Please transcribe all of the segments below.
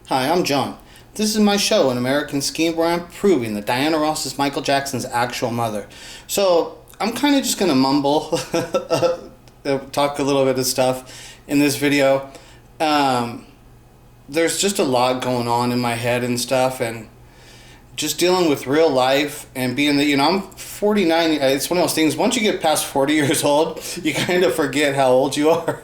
Hi, I'm John. This is my show, An American Scheme, where I'm proving that Diana Ross is Michael Jackson's actual mother. So, I'm kind of just going to mumble, talk a little bit of stuff in this video. There's just a lot going on in my head and stuff, and just dealing with real life and being that, I'm 49. It's one of those things, once you get past 40 years old, you kind of forget how old you are.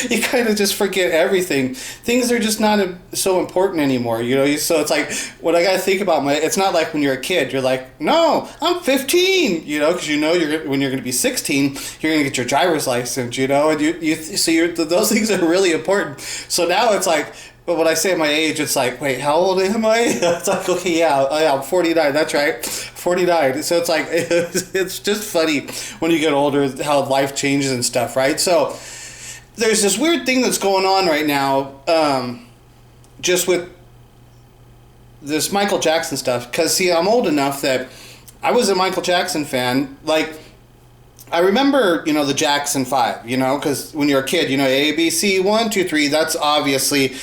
You kind of just forget everything. Things are just not so important anymore, so it's like, what I gotta think about it's not like when you're a kid, you're like, no, I'm 15, because when you're gonna be 16, you're gonna get your driver's license, and those things are really important. So now it's like, but when I say my age, it's like, wait, how old am I? It's like, okay, yeah, I'm 49, that's right, 49. So it's like, it's just funny when you get older how life changes and stuff, right? So there's this weird thing that's going on right now, just with this Michael Jackson stuff. Because, see, I'm old enough that I was a Michael Jackson fan. Like, I remember, the Jackson 5, because when you're a kid, A, B, C, 1, 2, 3, that's obviously,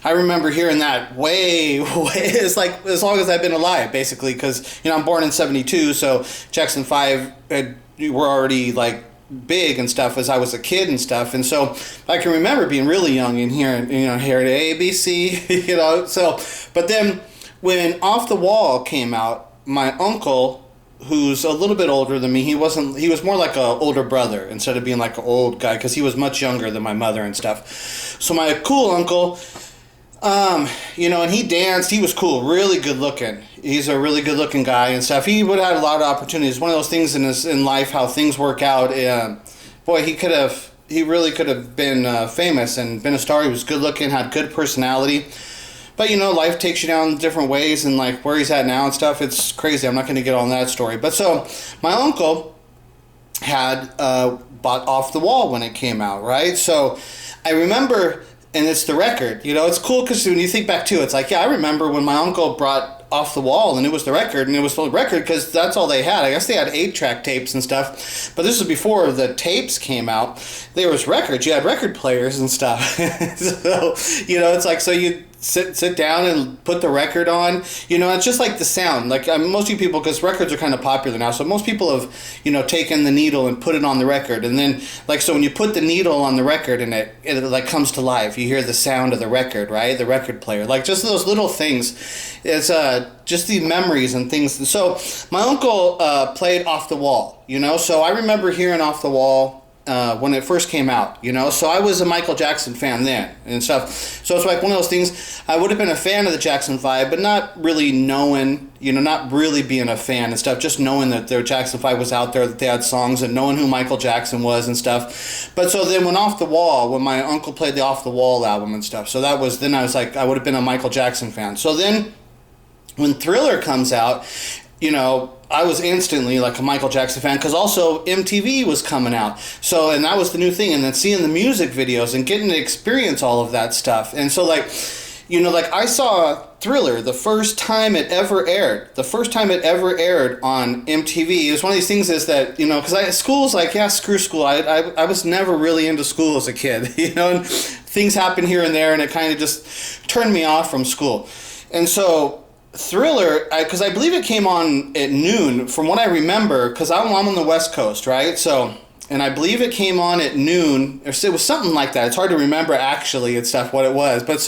I remember hearing that way, it's like as long as I've been alive, basically, because, I'm born in 72, so Jackson 5 were already, like, big and stuff as I was a kid and stuff, and so I can remember being really young and hearing A, B, C, so, but then when Off the Wall came out, my uncle, who's a little bit older than me, he was more like a older brother instead of being like an old guy, because he was much younger than my mother and stuff. So my cool uncle, and he danced, he was cool, really good looking. He's a really good looking guy and stuff. He would have had a lot of opportunities. One of those things in life, how things work out. Boy, he really could have been famous and been a star. He was good looking, had good personality. But, life takes you down different ways, and like where he's at now and stuff, it's crazy. I'm not going to get on that story. But so my uncle had bought Off the Wall when it came out, right? So I remember, and it's the record, it's cool because when you think back to it, it's like, yeah, I remember when my uncle brought Off the Wall, and it was the record, and it was the record because that's all they had. I guess they had 8-track tapes and stuff, but this was before the tapes came out. There was records, you had record players and stuff. So, it's like, so you sit down and put the record on, it's just like the sound, like most of you people, because records are kind of popular now, so most people have taken the needle and put it on the record, and then like, so when you put the needle on the record and it like comes to life, you hear the sound of the record, right? The record player, like just those little things. It's just the memories and things. And so my uncle played Off the Wall, so I remember hearing Off the Wall when it first came out, so I was a Michael Jackson fan then and stuff. So it's like one of those things, I would have been a fan of the Jackson 5, but not really knowing, not really being a fan and stuff, just knowing that their Jackson 5 was out there, that they had songs, and knowing who Michael Jackson was and stuff. But so then when my uncle played the Off the Wall album and stuff, so then I was like, I would have been a Michael Jackson fan. So then when Thriller comes out, I was instantly like a Michael Jackson fan, because also MTV was coming out. So, and that was the new thing. And then seeing the music videos and getting to experience all of that stuff. And so like, like I saw Thriller the first time it ever aired. The first time it ever aired on MTV. It was one of these things is that, because school's like, yeah, screw school. I was never really into school as a kid, and things happen here and there, and it kind of just turned me off from school. And so Thriller, because I believe it came on at noon, from what I remember, because I'm on the West Coast, right? So, and I believe it came on at noon, or it was something like that. It's hard to remember actually and stuff what it was, but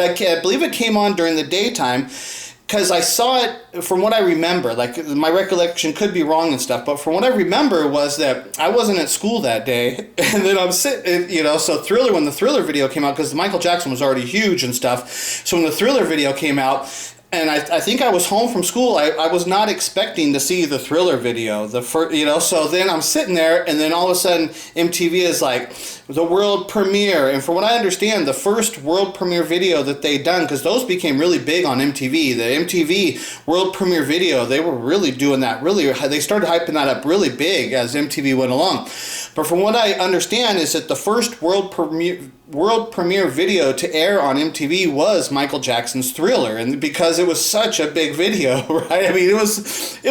I believe it came on during the daytime, because I saw it, from what I remember, like my recollection could be wrong and stuff, but from what I remember was that I wasn't at school that day, and then I'm sitting, so Thriller, when the Thriller video came out, because Michael Jackson was already huge and stuff, so when the Thriller video came out, and I think I was home from school. I was not expecting to see the Thriller video. So then I'm sitting there, and then all of a sudden MTV is like, the world premiere. And from what I understand, the first world premiere video that they done, because those became really big on MTV. The MTV world premiere video, they were really doing that. They started hyping that up really big as MTV went along. But from what I understand is that the first world premiere video to air on MTV was Michael Jackson's Thriller, and because it was such a big video, right? I mean, it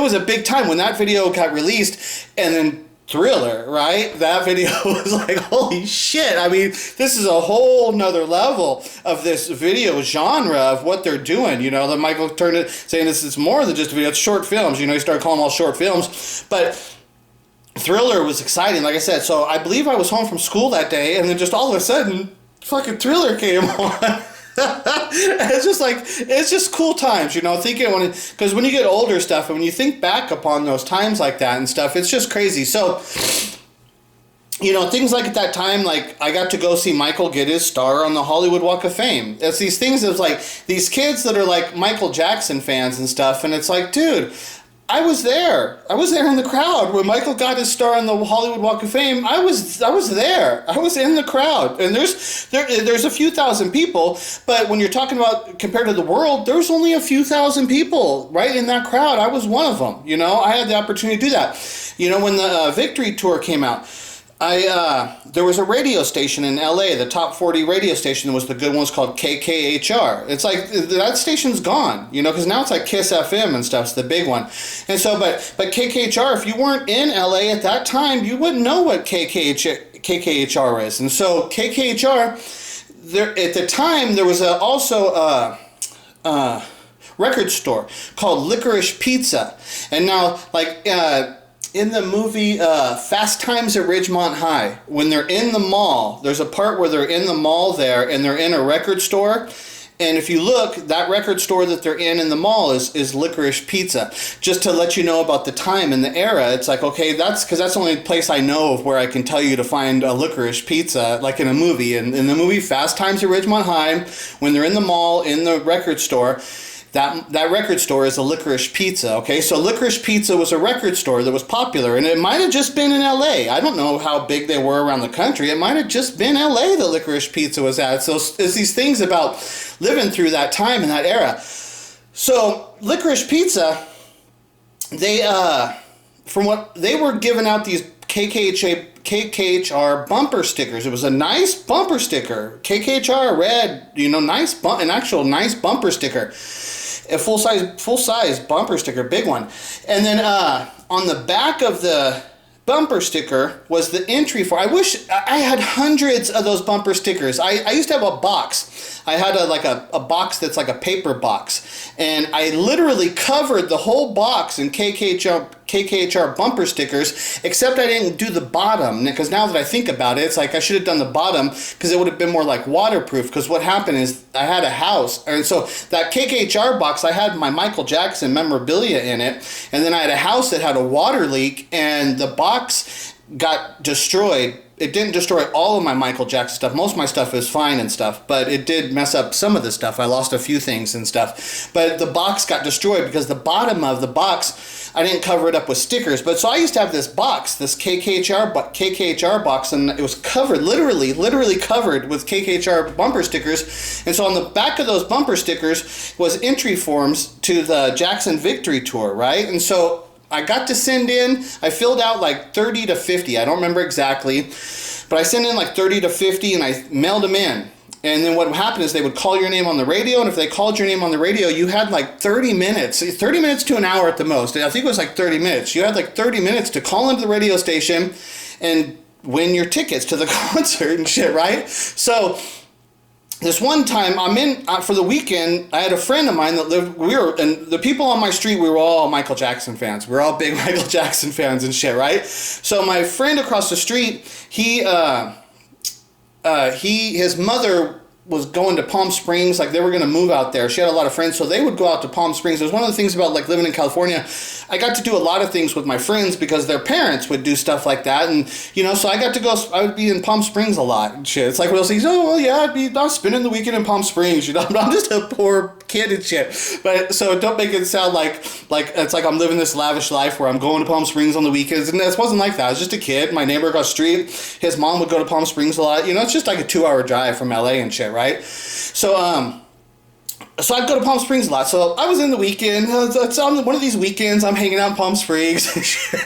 was a big time when that video got released, and then Thriller, right? That video was like, holy shit. I mean, this is a whole nother level of this video genre of what they're doing. You know, that Michael turned it saying this is more than just a video, it's short films. You know, he started calling them all short films. But Thriller was exciting, like I said. So I believe I was home from school that day, and then just all of a sudden, fucking Thriller came on. It's just like, it's just cool times, you know, thinking because when you get older stuff, and when you think back upon those times like that and stuff, it's just crazy. So, you know, things like at that time, like I got to go see Michael get his star on the Hollywood Walk of Fame. It's these things that's like these kids that are like Michael Jackson fans and stuff, and it's like, dude, I was there. I was there in the crowd when Michael got his star on the Hollywood Walk of Fame. I was there. I was in the crowd. And there's a few thousand people, but when you're talking about compared to the world, there's only a few thousand people right in that crowd. I was one of them. You know, I had the opportunity to do that. You know, when the Victory Tour came out, there was a radio station in LA, the top 40 radio station that was the good one, was called KKHR. It's like, that station's gone, you know, because now it's like Kiss FM and stuff's the big one. And so, but KKHR, if you weren't in LA at that time, you wouldn't know what KKHR is. And so KKHR, there at the time, there was also a record store called Licorice Pizza. And now, like, in the movie Fast Times at Ridgemont High, when they're in the mall, there's a part where they're in the mall there and they're in a record store. And if you look, that record store that they're in the mall is Licorice Pizza. Just to let you know about the time and the era, it's like, okay, that's because that's the only place I know of where I can tell you to find a Licorice Pizza, like in a movie. And in the movie Fast Times at Ridgemont High, when they're in the mall, in the record store, that record store is a Licorice Pizza, okay? So Licorice Pizza was a record store that was popular, and it might have just been in LA. I don't know how big they were around the country. It might have just been LA that Licorice Pizza was at. So it's these things about living through that time and that era. So Licorice Pizza, they, from what, they were giving out these KKHR bumper stickers. It was a nice bumper sticker. KKHR red, you know, an actual nice bumper sticker. A full size bumper sticker, big one. And then on the back of the bumper sticker was the entry for. I wish I had hundreds of those bumper stickers. I used to have a box. I had a box that's like a paper box, and I literally covered the whole box in KKHR bumper stickers, except I didn't do the bottom, because now that I think about it, it's like I should have done the bottom because it would have been more like waterproof, because what happened is I had a house, and so that KKHR box, I had my Michael Jackson memorabilia in it, and then I had a house that had a water leak, and the box got destroyed. It didn't destroy all of my Michael Jackson stuff. Most of my stuff is fine and stuff, but it did mess up some of the stuff. I lost a few things and stuff. But the box got destroyed because the bottom of the box, I didn't cover it up with stickers. But so I used to have this box, this KKHR box, and it was covered, literally covered with KKHR bumper stickers. And so on the back of those bumper stickers was entry forms to the Jackson Victory Tour, right? And so I got to send in, I filled out like 30 to 50, I don't remember exactly, but I sent in like 30 to 50 and I mailed them in. And then what would happen is they would call your name on the radio, and if they called your name on the radio, you had like 30 minutes to an hour at the most. I think it was like 30 minutes. You had like 30 minutes to call into the radio station and win your tickets to the concert and shit, right? So this one time, I'm in for the weekend. I had a friend of mine that lived. And the people on my street, we were all Michael Jackson fans. We were all big Michael Jackson fans and shit, right? So my friend across the street, his mother was going to Palm Springs, like they were going to move out there. She had a lot of friends, so they would go out to Palm Springs. It was one of the things about like living in California. I got to do a lot of things with my friends because their parents would do stuff like that, and you know, so I got to go. I would be in Palm Springs a lot and shit. It's like one of those things. Oh well, yeah, I'm spending the weekend in Palm Springs. You know, I'm just a poor kid and shit. But so don't make it sound like it's like I'm living this lavish life where I'm going to Palm Springs on the weekends. And it wasn't like that. I was just a kid. My neighbor across the street, his mom would go to Palm Springs a lot. You know, it's just like a 2-hour drive from LA and shit, right? So so I'd go to Palm Springs a lot. So I was in the weekend. It's on one of these weekends. I'm hanging out in Palm Springs.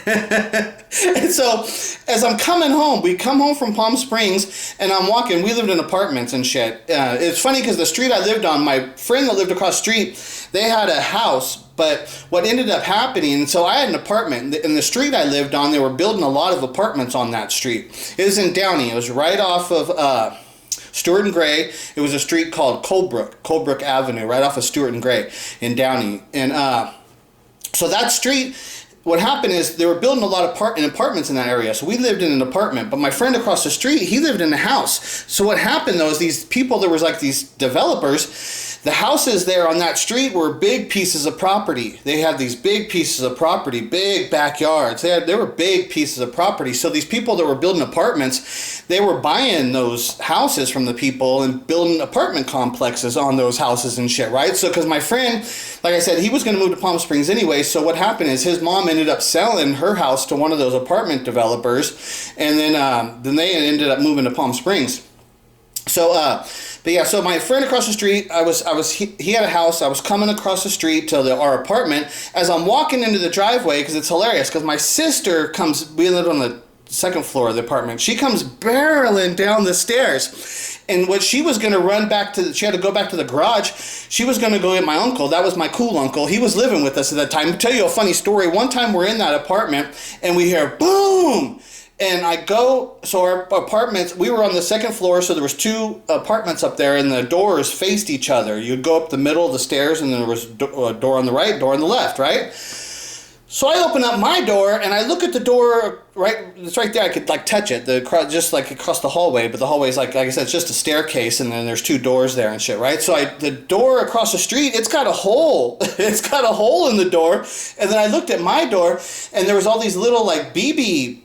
And so as I'm coming home, we come home from Palm Springs, and I'm walking. We lived in apartments and shit. It's funny because the street I lived on, my friend that lived across the street, they had a house But what ended up happening, so I had an apartment. In the street I lived on, they were building a lot of apartments on that street. It was in Downey. It was right off of Stewart and Gray. It was a street called Coldbrook Avenue, right off of Stewart and Gray in Downey. And so that street, what happened is they were building a lot of apartments in that area. So we lived in an apartment, but my friend across the street, he lived in a house. So what happened though is these people, there was like these developers, the houses there on that street were big pieces of property. They had these big pieces of property, big backyards. They were big pieces of property. So these people that were building apartments, they were buying those houses from the people and building apartment complexes on those houses and shit, right? So because my friend, like I said, he was going to move to Palm Springs anyway. So what happened is his mom ended up selling her house to one of those apartment developers, and then they ended up moving to Palm Springs. So, but yeah, so my friend across the street, he had a house. I was coming across the street to our apartment. As I'm walking into the driveway, because it's hilarious, because my sister comes, we lived on the second floor of the apartment. She comes barreling down the stairs. And what she was going to run back to, she had to go back to the garage. She was going to go get my uncle. That was my cool uncle. He was living with us at that time. I'll tell you a funny story. One time we're in that apartment and we hear boom. And I go, so our apartments, we were on the second floor, so there was two apartments up there, and the doors faced each other. You'd go up the middle of the stairs, and then there was a door on the right, door on the left, right? So I open up my door, and I look at the door, right, it's right there, I could like touch it, just like across the hallway, but the hallway is like I said, it's just a staircase, and then there's two doors there and shit, right? So the door across the street, it's got a hole. It's got a hole in the door, and then I looked at my door, and there was all these little like BB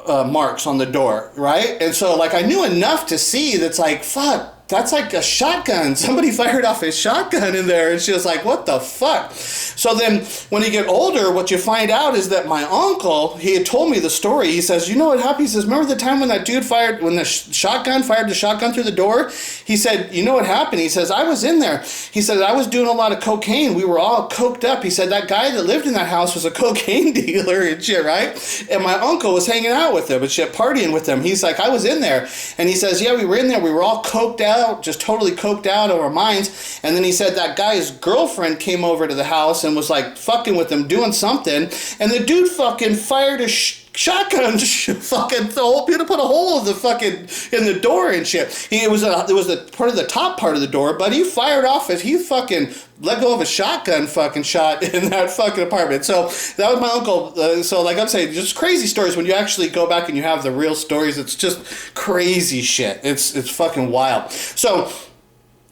marks on the door, right? And so like I knew enough to see that's like, fuck, that's like a shotgun. Somebody fired off a shotgun in there. And she was like, what the fuck? So then when you get older, what you find out is that my uncle, he had told me the story. He says, you know what happened? He says, remember the time when that dude when the shotgun fired the shotgun through the door? He said, you know what happened? He says, I was in there. He said, I was doing a lot of cocaine. We were all coked up. He said, that guy that lived in that house was a cocaine dealer and shit, right? And my uncle was hanging out with him and shit, partying with him. He's like, I was in there. And he says, yeah, we were in there. We were all coked out, just totally coked out of our minds. And then he said that guy's girlfriend came over to the house and was like fucking with him, doing something. And the dude fucking fired a shotgun, fucking put a hole in the fucking in the door and shit. It was the part of the top part of the door, but he fired off as he fucking let go of a shotgun fucking shot in that fucking apartment. So that was my uncle. So like I'm saying, just crazy stories. When you actually go back and you have the real stories, it's just crazy shit. It's fucking wild. So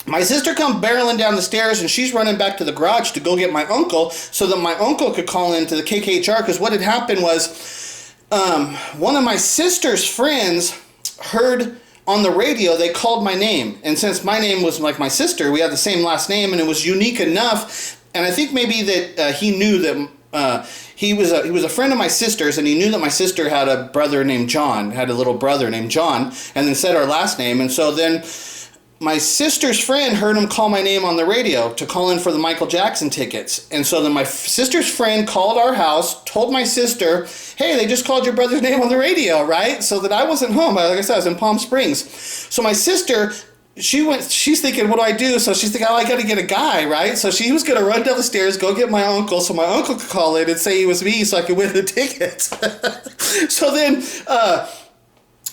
my sister comes barreling down the stairs and she's running back to the garage to go get my uncle so that my uncle could call into the KKHR, because what had happened was one of my sister's friends heard on the radio, they called my name. And since my name was like my sister, we had the same last name and it was unique enough. And I think maybe that he knew that he was a friend of my sister's, and he knew that my sister had a brother named John, had a little brother named John, and then said our last name. And so then my sister's friend heard him call my name on the radio to call in for the Michael Jackson tickets. And so then my sister's friend called our house, told my sister, hey, they just called your brother's name on the radio, right? So that I wasn't home. Like I said, I was in Palm Springs. So my sister, she's thinking, what do I do? So she's thinking, oh, I got to get a guy, right? So she was going to run down the stairs, go get my uncle, so my uncle could call in and say he was me so I could win the tickets. So then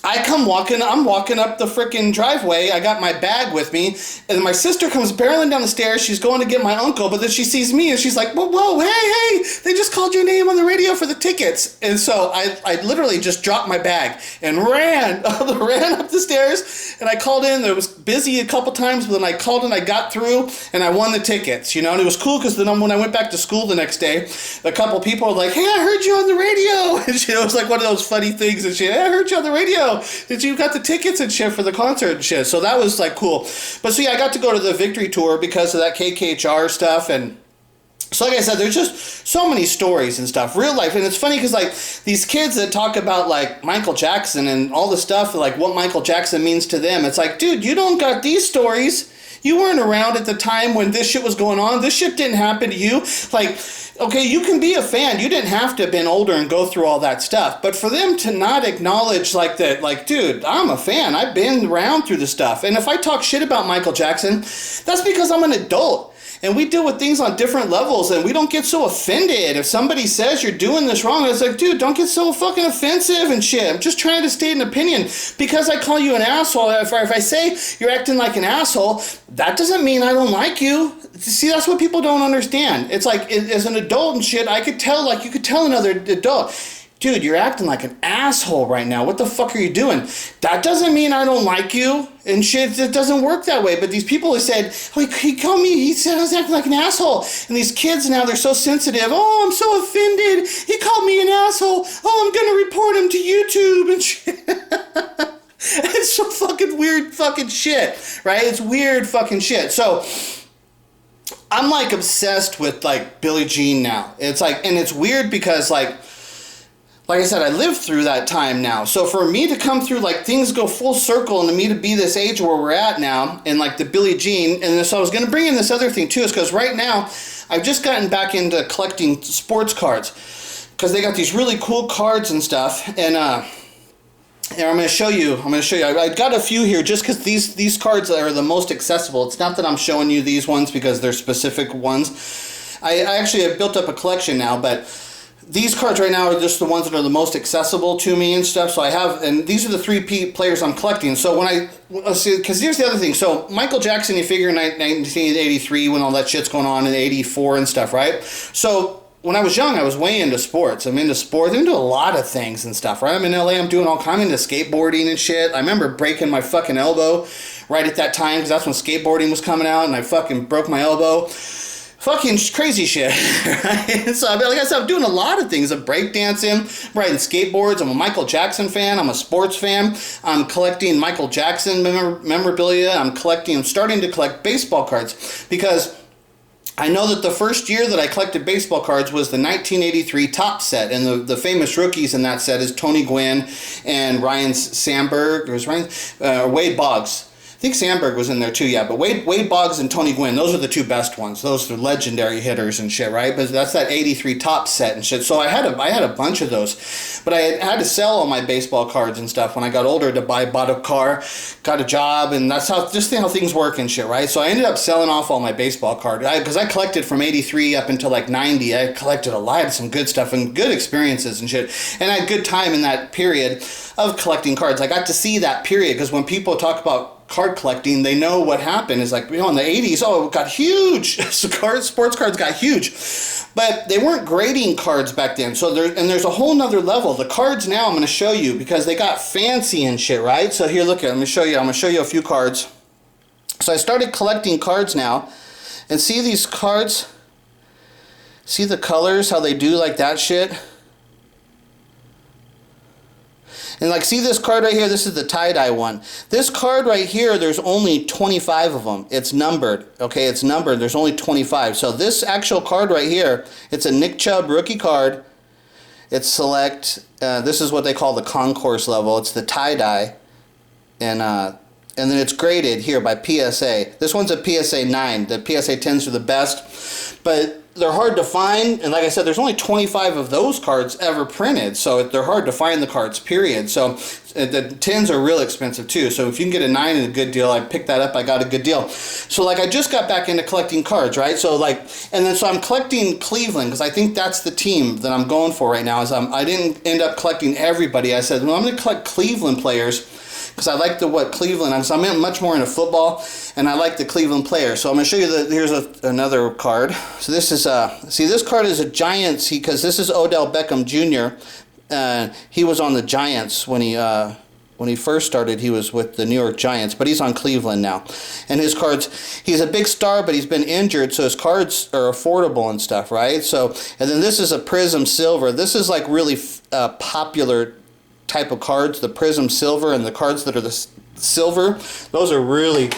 I'm walking up the freaking driveway. I got my bag with me, and my sister comes barreling down the stairs. She's going to get my uncle, but then she sees me, and she's like, whoa, hey, they just called your name on the radio for the tickets. And so I literally just dropped my bag and ran up the stairs, and I called in. It was busy a couple times, but then I called in, I got through, and I won the tickets, and it was cool because then when I went back to school the next day, a couple people were like, hey, I heard you on the radio, and it was like one of those funny things, and hey, I heard you on the radio. Did you got the tickets and shit for the concert and shit? So that was like cool. But so yeah, I got to go to the Victory Tour because of that KKHR stuff. And so like I said, there's just so many stories and stuff, real life. And it's funny because like these kids that talk about like Michael Jackson and all the stuff, like what Michael Jackson means to them. It's like, dude, you don't got these stories. You weren't around at the time when this shit was going on. This shit didn't happen to you. Like, okay, you can be a fan. You didn't have to have been older and go through all that stuff. But for them to not acknowledge like that, like, dude, I'm a fan. I've been around through the stuff. And if I talk shit about Michael Jackson, that's because I'm an adult. And we deal with things on different levels, and we don't get so offended if somebody says you're doing this wrong. It's like, dude, don't get so fucking offensive and shit. I'm just trying to state an opinion. Because I call you an asshole, if I say you're acting like an asshole, that doesn't mean I don't like you. See, that's what people don't understand. It's like, as an adult and shit, I could tell, like you could tell another adult, dude, you're acting like an asshole right now. What the fuck are you doing? That doesn't mean I don't like you and shit. It doesn't work that way. But these people who said, oh, he called me, he said I was acting like an asshole. And these kids now, they're so sensitive. Oh, I'm so offended. He called me an asshole. Oh, I'm going to report him to YouTube and shit. It's so fucking weird fucking shit, right? It's weird fucking shit. So I'm like obsessed with like Billie Jean now. It's like, and it's weird because like I said, I lived through that time now. So for me to come through, like, things go full circle, and to me to be this age where we're at now, and like the Billie Jean, and so I was going to bring in this other thing too, is because right now, I've just gotten back into collecting sports cards, because they got these really cool cards and stuff, and I'm going to show you, I got a few here, just because these cards are the most accessible. It's not that I'm showing you these ones, because they're specific ones. I actually have built up a collection now, but these cards right now are just the ones that are the most accessible to me and stuff. So I have, and these are the three players I'm collecting. So when let's see, because here's the other thing. So Michael Jackson, you figure in 1983 when all that shit's going on in 84 and stuff, right? So when I was young, I was way into sports. I'm into sports, I'm into a lot of things and stuff, right? I'm in LA, I'm doing all kinds into skateboarding and shit. I remember breaking my fucking elbow right at that time, because that's when skateboarding was coming out, and I fucking broke my elbow. Fucking crazy shit, right? So, like I said, I'm doing a lot of things. I'm breakdancing, riding skateboards. I'm a Michael Jackson fan. I'm a sports fan. I'm collecting Michael Jackson memorabilia. I'm starting to collect baseball cards, because I know that the first year that I collected baseball cards was the 1983 Top set, and the famous rookies in that set is Tony Gwynn and Ryan Sandberg, or Wade Boggs. I think Sandberg was in there too, yeah. But Wade Boggs and Tony Gwynn, those are the two best ones. Those are legendary hitters and shit, right? But that's that 83 Top set and shit. So I had a bunch of those. But I had to sell all my baseball cards and stuff when I got older to bought a car, got a job, and that's how things work and shit, right? So I ended up selling off all my baseball cards. Because I collected from 83 up until like 90. I collected a lot of some good stuff and good experiences and shit. And I had a good time in that period of collecting cards. I got to see that period, because when people talk about card collecting, they know what happened. Is like, in the 80s, it got huge. Sports cards got huge. But they weren't grading cards back then. So there's a whole nother level. The cards now I'm going to show you, because they got fancy and shit, right? So here, look at it. Let me show you. I'm going to show you a few cards. So I started collecting cards now. And see these cards? See the colors, how they do like that shit? And like, see this card right here? This is the tie-dye one. This card right here, there's only 25 of them. It's numbered, okay? It's numbered. There's only 25. So this actual card right here, it's a Nick Chubb rookie card. It's select. This is what they call the concourse level. It's the tie-dye. And then it's graded here by PSA. This one's a PSA 9. The PSA 10s are the best. But they're hard to find, and like I said, there's only 25 of those cards ever printed, so they're hard to find, the cards, period. So the 10s are real expensive too, so if you can get a 9 at a good deal, I picked that up, I got a good deal. So like, I just got back into collecting cards, right? So like, and then so I'm collecting Cleveland, because I think that's the team that I'm going for right now. I didn't end up collecting everybody. I said, well, I'm going to collect Cleveland players, because I like Cleveland. So I'm much more into football, and I like the Cleveland players. So I'm going to show you here's another card. So this is see, this card is a Giants, because this is Odell Beckham Jr. He was on the Giants when he first started. He was with the New York Giants, but he's on Cleveland now. And his cards, he's a big star, but he's been injured, so his cards are affordable and stuff, right? So, and then this is a Prism Silver. This is like really popular type of cards, the Prism Silver, and the cards that are the silver, those are really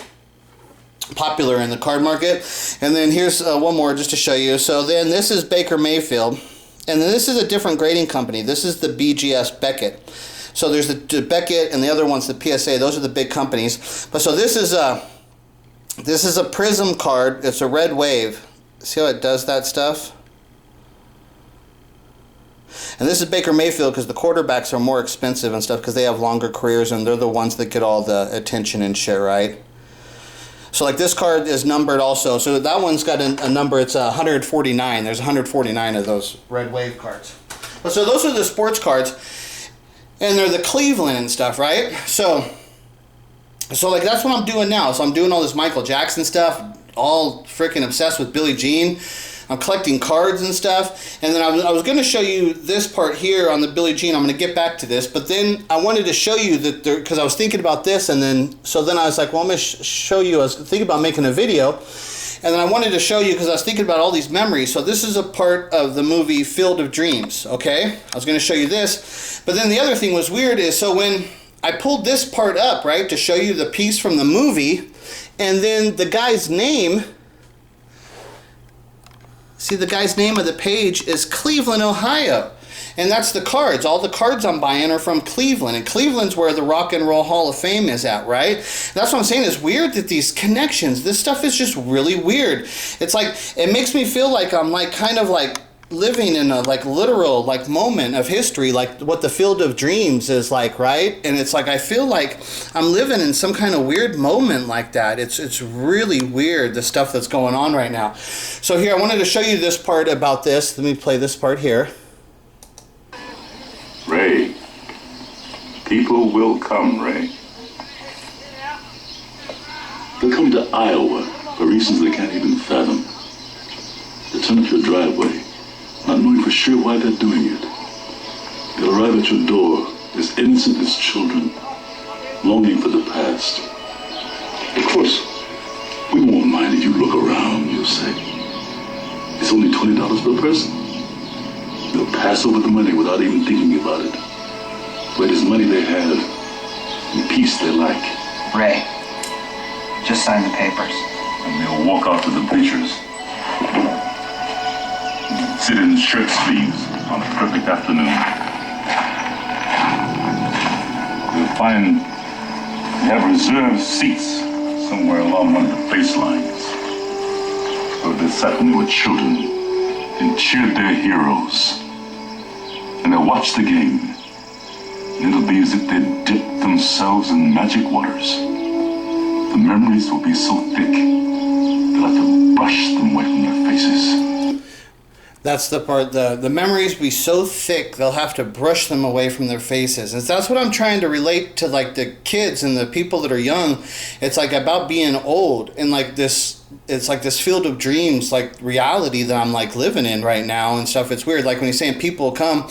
popular in the card market. And then here's one more just to show you. So then this is Baker Mayfield, and then this is a different grading company. This is the BGS Beckett. So there's the Beckett, and the other one's the PSA. Those are the big companies. But so this is a Prism card. It's a red wave. See how it does that stuff? And this is Baker Mayfield, because the quarterbacks are more expensive and stuff, because they have longer careers, and they're the ones that get all the attention and shit, right? So like this card is numbered also. So that one's got a number. It's 149. There's 149 of those red wave cards. But so those are the sports cards, and they're the Cleveland and stuff, right? So like that's what I'm doing now. So I'm doing all this Michael Jackson stuff, all freaking obsessed with Billie Jean. I'm collecting cards and stuff. And then I was going to show you this part here on the Billie Jean. I'm going to get back to this. But then I wanted to show you that there, because I was thinking about this. And then, so then I was like, well, I'm going to show you. I was thinking about making a video. And then I wanted to show you because I was thinking about all these memories. So this is a part of the movie Field of Dreams, okay? I was going to show you this. But then the other thing was weird is, so when I pulled this part up, right, to show you the piece from the movie, and then the guy's name... See, the guy's name of the page is Cleveland, Ohio. And that's the cards. All the cards I'm buying are from Cleveland. And Cleveland's where the Rock and Roll Hall of Fame is at, right? That's what I'm saying. It's weird that these connections, this stuff is just really weird. It's like, it makes me feel like I'm like kind of like living in a like literal like moment of history, like what the Field of Dreams is like, right? And it's like I feel like I'm living in some kind of weird moment like that. It's really weird, the stuff that's going on right now. So here, I wanted to show you this part about this. Let me play this part here. Ray, people will come, Ray. They'll come to Iowa for reasons they can't even fathom. They'll turn up your driveway, not knowing for sure why they're doing it. They'll arrive at your door as innocent as children, longing for the past. Of course, we won't mind if you look around, you'll say. It's only $20 per person. They'll pass over the money without even thinking about it. For it is money they have, and peace they like. Ray, just sign the papers. And they'll walk out to the bleachers. Sit in shirt sleeves on a perfect afternoon. You'll find they have reserved seats somewhere along one of the baselines, where they sat when they were children and cheered their heroes. And they'll watch the game. And it'll be as if they'd dipped themselves in magic waters. The memories will be so thick, they'll have to brush them away from their faces. That's the part, the memories be so thick, they'll have to brush them away from their faces. And that's what I'm trying to relate to, like, the kids and the people that are young. It's like about being old and like this, it's like this Field of Dreams, like reality that I'm like living in right now and stuff. It's weird. Like when he's saying people come,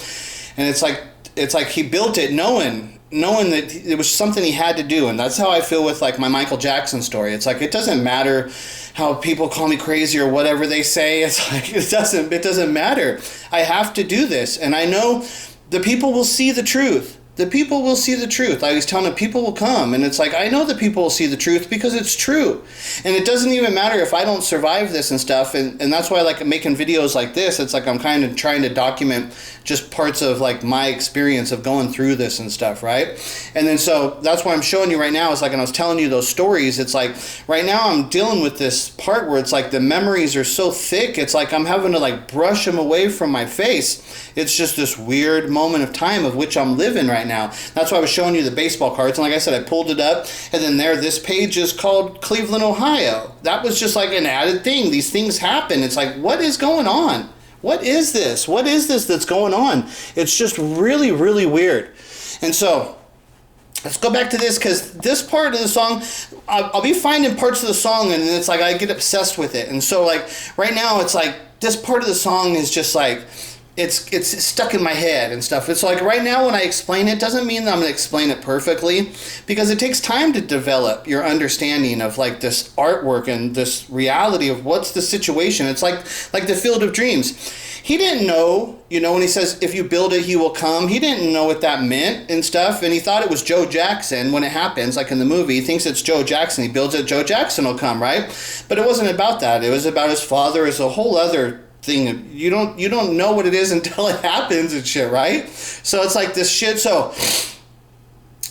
and it's like he built it knowing that it was something he had to do. And that's how I feel with like my Michael Jackson story. It's like, it doesn't matter how people call me crazy or whatever they say. It's like, it doesn't matter. I have to do this. And I know the people will see the truth. The people will see the truth. I was telling them people will come. And it's like, I know that people will see the truth because it's true. And it doesn't even matter if I don't survive this and stuff. And that's why I like making videos like this. It's like I'm kind of trying to document just parts of like my experience of going through this and stuff, right? And then so that's why I'm showing you right now. It's like, and I was telling you those stories. It's like right now I'm dealing with this part where it's like the memories are so thick. It's like I'm having to like brush them away from my face. It's just this weird moment of time of which I'm living right now. That's why I was showing you the baseball cards. And like I said, I pulled it up, and then this page is called Cleveland, Ohio. That was just like an added thing. These things happen. It's like, what is going on? What is this? What is this that's going on? It's just really, really weird. And so let's go back to this, because this part of the song, I'll be finding parts of the song, and it's like I get obsessed with it. And so like right now, it's like this part of the song is just like, it's stuck in my head and stuff. It's like right now when I explain it, doesn't mean that I'm going to explain it perfectly, because it takes time to develop your understanding of like this artwork and this reality of what's the situation. It's like the Field of Dreams. He didn't know, when he says, if you build it, he will come. He didn't know what that meant and stuff. And he thought it was Joe Jackson when it happens, like in the movie. He thinks it's Joe Jackson. He builds it, Joe Jackson will come, right? But it wasn't about that. It was about his father. It's a whole other thing. You don't know what it is until it happens and shit, right? So it's like this shit. So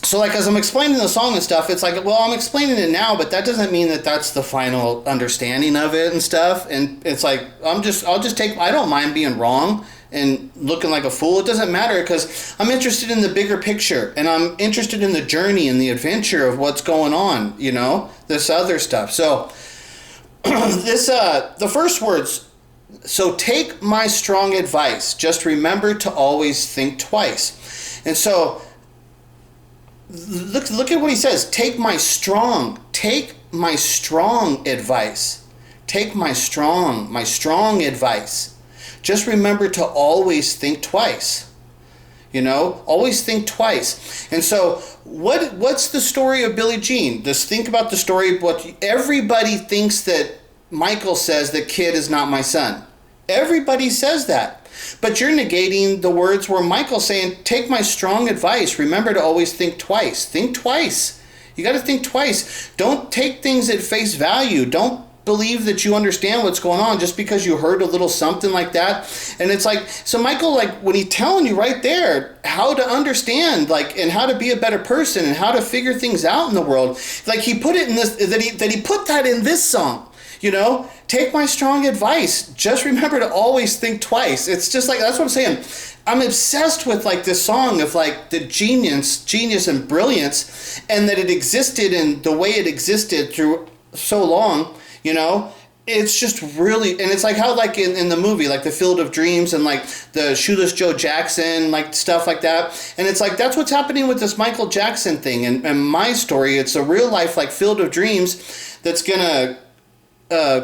So, like, as I'm explaining the song and stuff, it's like, well, I'm explaining it now, but that doesn't mean that that's the final understanding of it and stuff. And it's like, I don't mind being wrong and looking like a fool. It doesn't matter, because I'm interested in the bigger picture, and I'm interested in the journey and the adventure of what's going on, you know, this other stuff. So, the first words, so take my strong advice, just remember to always think twice. And so, look at what he says. Take my strong advice. Take my strong advice. Just remember to always think twice. You know, always think twice. And so, what's the story of Billie Jean? Just think about the story. What everybody thinks, that Michael says that kid is not my son. Everybody says that. But you're negating the words where Michael's saying, take my strong advice. Remember to always think twice. Think twice. You got to think twice. Don't take things at face value. Don't believe that you understand what's going on just because you heard a little something like that. And it's like, so Michael, like, when he's telling you right there how to understand, like, and how to be a better person and how to figure things out in the world, like, he put it in this, that he put that in this song. You know, take my strong advice. Just remember to always think twice. It's just like, that's what I'm saying. I'm obsessed with, like, this song of, like, the genius and brilliance, and that it existed in the way it existed through so long, you know. It's just really, and it's like how, like, in the movie, like the Field of Dreams and, like, the Shoeless Joe Jackson, like, stuff like that. And it's like, that's what's happening with this Michael Jackson thing. And my story, it's a real life, like, Field of Dreams that's gonna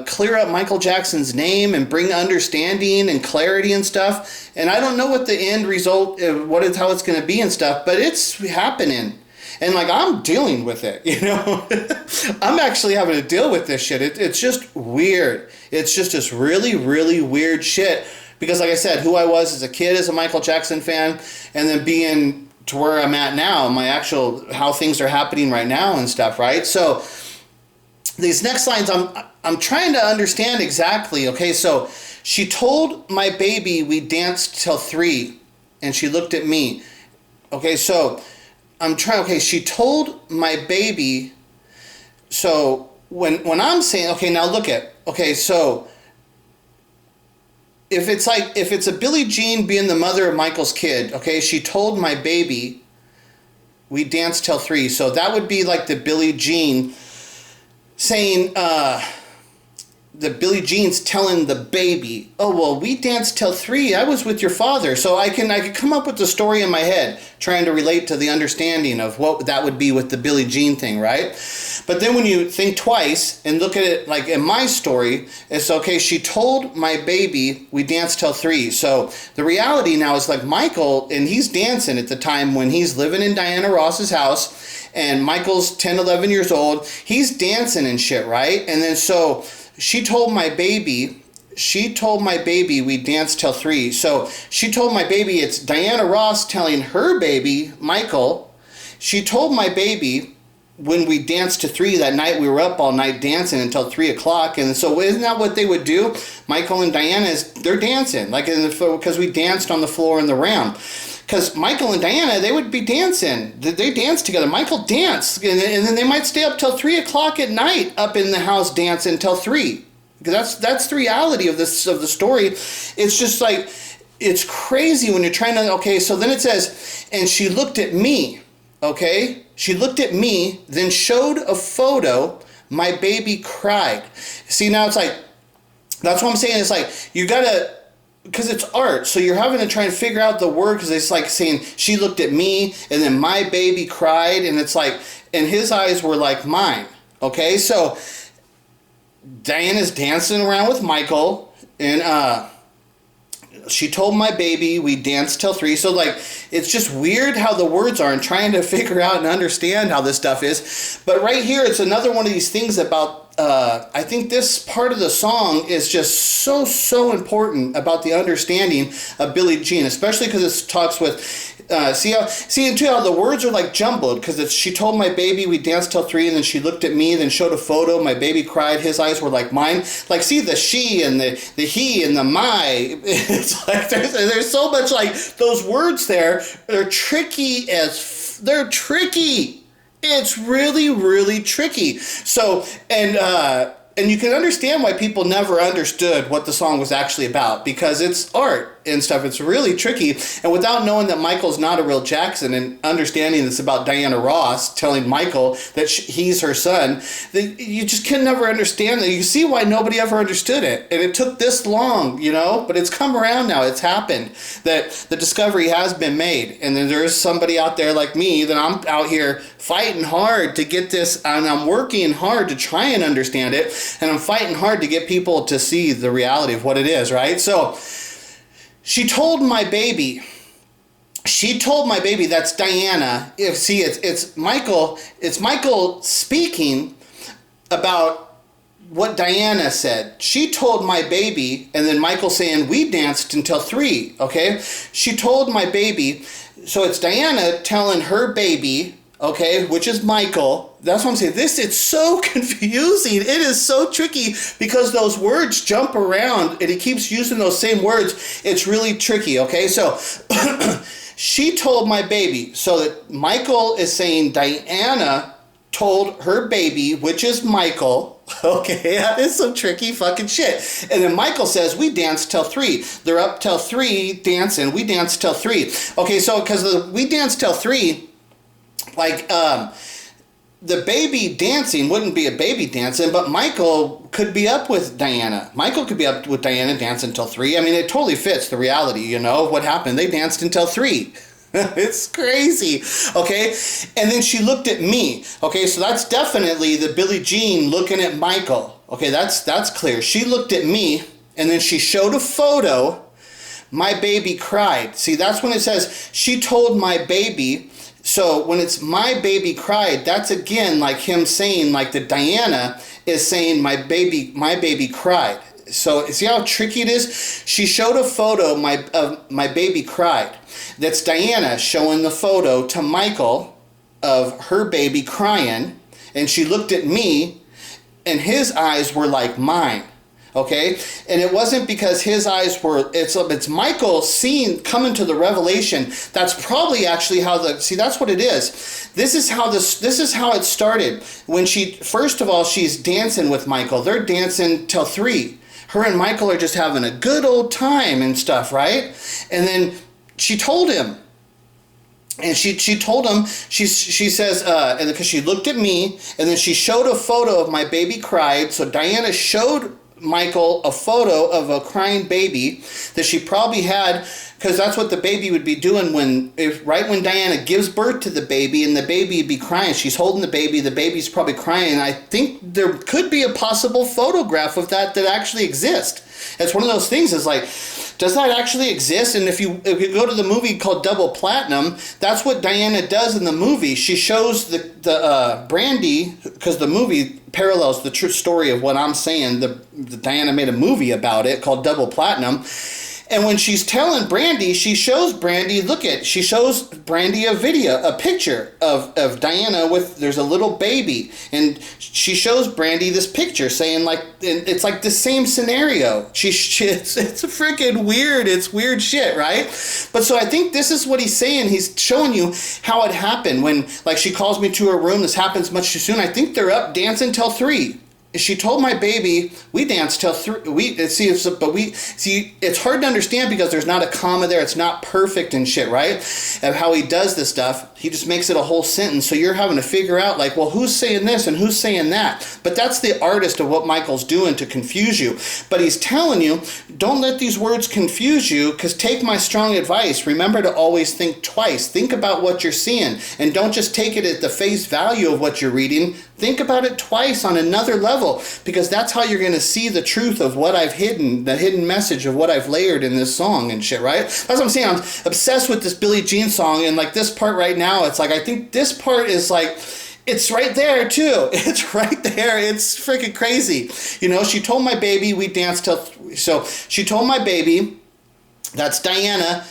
clear up Michael Jackson's name and bring understanding and clarity and stuff. And I don't know what the end result, how it's going to be and stuff, but it's happening. And, like, I'm dealing with it, you know. I'm actually having to deal with this shit. It's just weird. It's just this really, really weird shit. Because, like I said, who I was as a kid as a Michael Jackson fan, and then being to where I'm at now, my actual, how things are happening right now and stuff, right? So, these next lines, I'm trying to understand exactly. Okay, so she told my baby we danced till 3, and she looked at me. Okay, so she told my baby. So when I'm saying, okay, now look at, okay, so if it's a Billie Jean being the mother of Michael's kid, okay, she told my baby we danced till 3. So that would be like the Billie Jean saying, the Billie Jean's telling the baby, oh, well, we danced till 3. I was with your father. So I could come up with the story in my head, trying to relate to the understanding of what that would be with the Billie Jean thing, right? But then when you think twice and look at it, like in my story, it's okay, she told my baby we danced till 3. So the reality now is, like, Michael, and he's dancing at the time when he's living in Diana Ross's house, and Michael's 10, 11 years old. He's dancing and shit, right? And then so she told my baby we danced till 3. So she told my baby, it's Diana Ross telling her baby, Michael, she told my baby when we danced to 3 that night, we were up all night dancing until 3 o'clock. And so isn't that what they would do? Michael and Diana, they're dancing, like, because we danced on the floor in the round. Because Michael and Diana, they would be dancing. They danced together. Michael danced. And then they might stay up till 3 o'clock at night up in the house dancing till 3. Because that's the reality of the story. It's just like, it's crazy when you're trying to, okay, so then it says, and she looked at me, okay? She looked at me, then showed a photo. My baby cried. See, now it's like, that's what I'm saying. It's like, you got to, because it's art, so you're having to try and figure out the word, because it's like saying, she looked at me, and then my baby cried, and it's like, and his eyes were like mine, okay? So, Diana's dancing around with Michael, and she told my baby we danced till 3. So, like, it's just weird how the words are and trying to figure out and understand how this stuff is. But right here, it's another one of these things about, I think this part of the song is just so important about the understanding of Billie Jean, especially because it talks with, see how the words are like jumbled, because it's, she told my baby we danced till 3, and then she looked at me, then showed a photo, my baby cried, his eyes were like mine. Like, see the she and the he and the my, it's like there's so much, like, those words there, they're tricky as they're tricky. It's really, really tricky. So, and you can understand why people never understood what the song was actually about, because it's art and stuff. It's really tricky. And without knowing that Michael's not a real Jackson and understanding this about Diana Ross telling Michael that he's her son, you just can never understand that. You see why nobody ever understood it. And it took this long, you know, but it's come around now. It's happened that the discovery has been made. And then there's somebody out there like me that I'm out here fighting hard to get this, and I'm working hard to try and understand it. And I'm fighting hard to get people to see the reality of what it is, right? So she told my baby, that's Diana. It's Michael speaking about what Diana said. She told my baby, and then Michael saying, we danced until 3, okay? She told my baby, so it's Diana telling her baby, okay, which is Michael. That's what I'm saying. It's so confusing. It is so tricky because those words jump around and he keeps using those same words. It's really tricky, okay? So she told my baby. So that Michael is saying Diana told her baby, which is Michael. Okay, that is some tricky fucking shit. And then Michael says, we danced till 3. They're up till 3 dancing. We danced till 3. Okay, so because we danced till 3, like, the baby dancing wouldn't be a baby dancing, but Michael could be up with Diana. Michael could be up with Diana dancing until 3. I mean, it totally fits the reality, you know, of what happened. They danced until 3. It's crazy, okay? And then she looked at me, okay? So that's definitely the Billie Jean looking at Michael. Okay, that's clear. She looked at me, and then she showed a photo. My baby cried. See, that's when it says, she told my baby. So when it's my baby cried, that's again like him saying, like the Diana is saying my baby cried. So see how tricky it is? She showed a photo of my baby cried. That's Diana showing the photo to Michael of her baby crying, and she looked at me and his eyes were like mine. Okay, and it wasn't because his eyes were, it's Michael coming to the revelation. That's probably actually how that's what it is. This is how it started. When first of all, she's dancing with Michael. They're dancing till 3. Her and Michael are just having a good old time and stuff, right? And then she told him. And she told him, she says, and because she looked at me, and then she showed a photo of my baby cried. So Diana showed Michael a photo of a crying baby that she probably had, because that's what the baby would be doing right when Diana gives birth to the baby, and the baby would be crying. She's holding the baby's probably crying. I think there could be a possible photograph of that actually exists. It's one of those things, is like, does that actually exist? And if you go to the movie called Double Platinum, that's what Diana does in the movie. She shows the Brandy, because the movie parallels the true story of what I'm saying. The Diana made a movie about it called Double Platinum. And when she's telling Brandy, she shows Brandy a picture of Diana there's a little baby. And she shows Brandy this picture saying, like, it's like the same scenario. It's a freaking weird, it's weird shit, right? But so I think this is what he's saying. He's showing you how it happened when, like, she calls me to her room. This happens much too soon. I think they're up dancing till 3. She told my baby, we danced till 3. It's hard to understand because there's not a comma there. It's not perfect and shit, right? Of how he does this stuff. He just makes it a whole sentence. So you're having to figure out, like, well, who's saying this and who's saying that? But that's the artist of what Michael's doing to confuse you. But he's telling you, don't let these words confuse you, because take my strong advice. Remember to always think twice. Think about what you're seeing. And don't just take it at the face value of what you're reading. Think about it twice on another level, because that's how you're going to see the truth of what I've hidden, the hidden message of what I've layered in this song and shit, right? That's what I'm saying. I'm obsessed with this Billie Jean song, and like this part right now, it's like, I think this part is like, it's right there too. It's right there. It's freaking crazy. You know, she told my baby, we danced till, so she told my baby, that's Diana,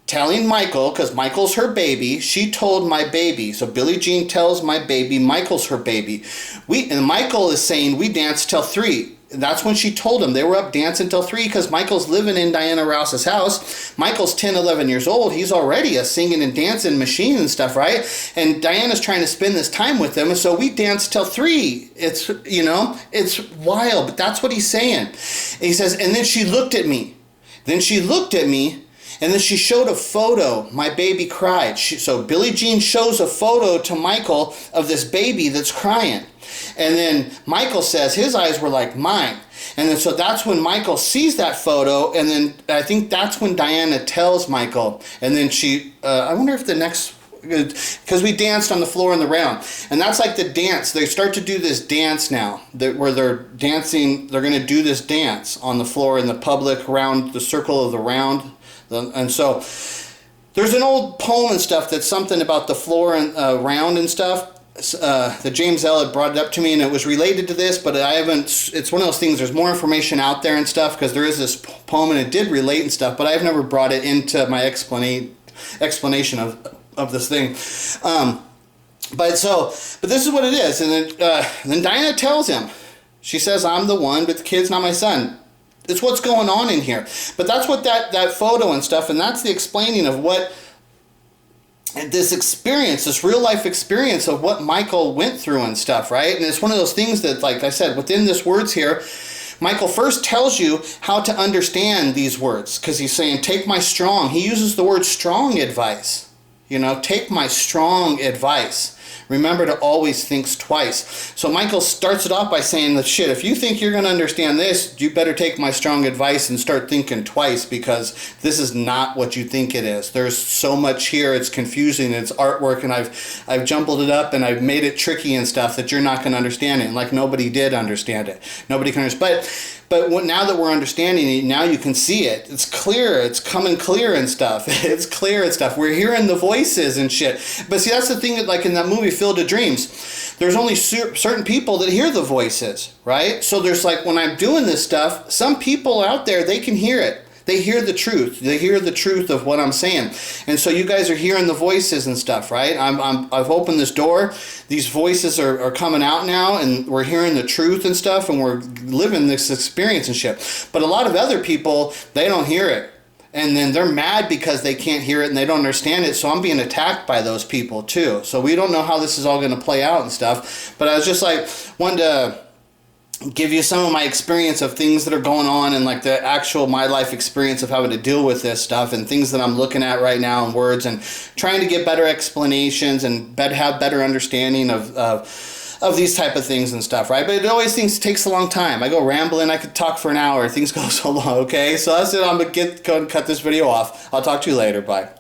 telling Michael, because Michael's her baby, she told my baby. So Billie Jean tells my baby, Michael's her baby. And Michael is saying, we danced till 3. That's when she told him. They were up dancing till 3 because Michael's living in Diana Rouse's house. Michael's 10, 11 years old. He's already a singing and dancing machine and stuff, right? And Diana's trying to spend this time with them, and so we danced till 3. It's, you know, it's wild, but that's what he's saying. And he says, and then she looked at me. Then she looked at me, and then she showed a photo. My baby cried. So Billie Jean shows a photo to Michael of this baby that's crying. And then Michael says his eyes were like mine. And then so that's when Michael sees that photo. And then I think that's when Diana tells Michael. And then she, I wonder if the next, because we danced on the floor in the round. And that's like the dance. They start to do this dance now where they're dancing. They're going to do this dance on the floor in the public around the circle of the round. And so there's an old poem and stuff that's something about the floor and round and stuff. That James L. had brought it up to me, and it was related to this, but I haven't, it's one of those things, there's more information out there and stuff, because there is this poem, and it did relate and stuff, but I've never brought it into my explanation of this thing. But this is what it is, and then Diana tells him, she says, I'm the one, but the kid's not my son. It's what's going on in here. But that's what that photo and stuff, and that's the explaining of what this experience, this real life experience of what Michael went through and stuff, right? And it's one of those things that, like I said, within this words here, Michael first tells you how to understand these words, because he's saying, take my strong. He uses the word strong advice. You know, take my strong advice. Remember to always think twice. So Michael starts it off by saying that, shit, if you think you're going to understand this, you better take my strong advice and start thinking twice, because this is not what you think it is. There's so much here. It's confusing. It's artwork, and I've jumbled it up and I've made it tricky and stuff that you're not going to understand it. And like nobody did understand it. Nobody can understand. But now that we're understanding it, now you can see it. It's clear. It's coming clear and stuff. It's clear and stuff. We're hearing the voices and shit. But see, that's the thing that, like in that movie Field of Dreams, there's only certain people that hear the voices, right? So there's like, when I'm doing this stuff, some people out there, they can hear it. They hear the truth. They hear the truth of what I'm saying. And so you guys are hearing the voices and stuff, right? I've opened this door. These voices are coming out now, and we're hearing the truth and stuff, and we're living this experience and shit. But a lot of other people, they don't hear it. And then they're mad because they can't hear it and they don't understand it. So I'm being attacked by those people too. So we don't know how this is all going to play out and stuff. But I was just like, wanted to give you some of my experience of things that are going on, and like the actual my life experience of having to deal with this stuff, and things that I'm looking at right now in words, and trying to get better explanations and have better understanding of these type of things and stuff, right? But it always takes a long time. I go rambling, I could talk for an hour. Things go so long, okay? So that's it. I'm going to go and cut this video off. I'll talk to you later. Bye.